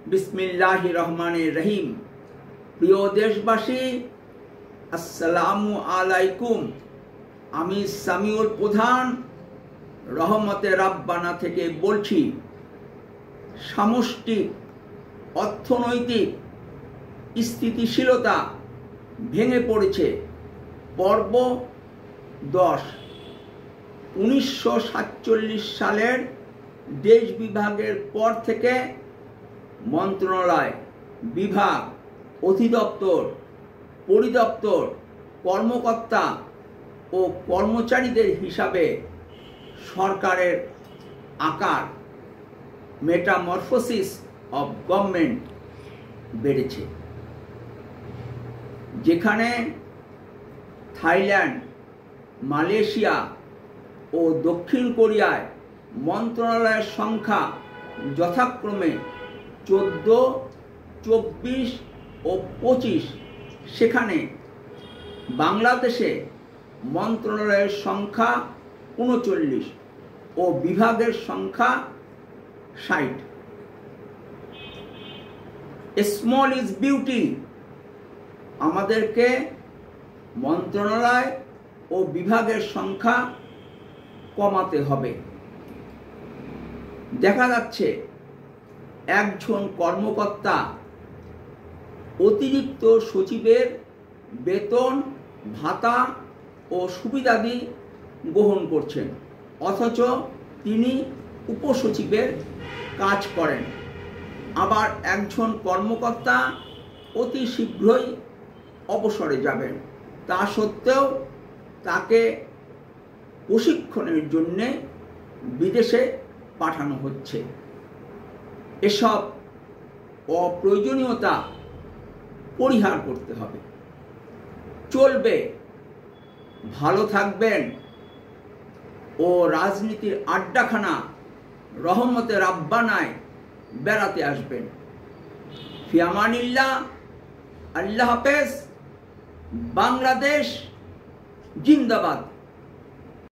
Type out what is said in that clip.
বিসমিল্লাহির রহমানির রহিম। প্রিয় দেশবাসী, আসসালামু আলাইকুম। আমি সামিউল প্রধান রহমতে রাব্বানা থেকে বলছি। সামষ্টিক অর্থনৈতিক স্থিতিশীলতা ভেঙে পড়েছে। পর্ব 10। 1947 সালের দেশ বিভাগের পর থেকে মন্ত্রণালয়, বিভাগ, অধিদপ্তর, পরিদপ্তর, কর্মকর্তা ও কর্মচারীদের হিসাবে সরকারের আকার, মেটামরফোসিস অফ গভর্নমেন্ট বেড়েছে। যেখানে থাইল্যান্ড, মালয়েশিয়া ও দক্ষিণ কোরিয়ায় মন্ত্রণালয়ের সংখ্যা যথাক্রমে 14, 24 ও 25, সেখানে বাংলাদেশে মন্ত্রণালয়ের সংখ্যা 39 ও বিভাগের সংখ্যা 60। Small is beauty. আমাদেরকে মন্ত্রণালয় ও বিভাগের সংখ্যা কমাতে হবে। দেখা যাচ্ছে একজন কর্মকর্তা অতিরিক্ত সচিবের বেতন, ভাতা ও সুবিধাদি গ্রহণ করছেন, অথচ তিনি উপসচিবের কাজ করেন। আবার একজন কর্মকর্তা অতি শীঘ্রই অবসরে যাবেন, তা সত্ত্বেও তাকে প্রশিক্ষণের জন্য বিদেশে পাঠানো হচ্ছে। এসব অপ্রয়োজনীয়তা পরিহার করতে হবে। চলবে, ভালো থাকবেন ও রাজনীতির আড্ডাখানা রহমতে রাব্বানায় বেড়াতে আসবেন। ফি আমানিল্লাহ। আল্লাহ হাফেজ। বাংলাদেশ জিন্দাবাদ।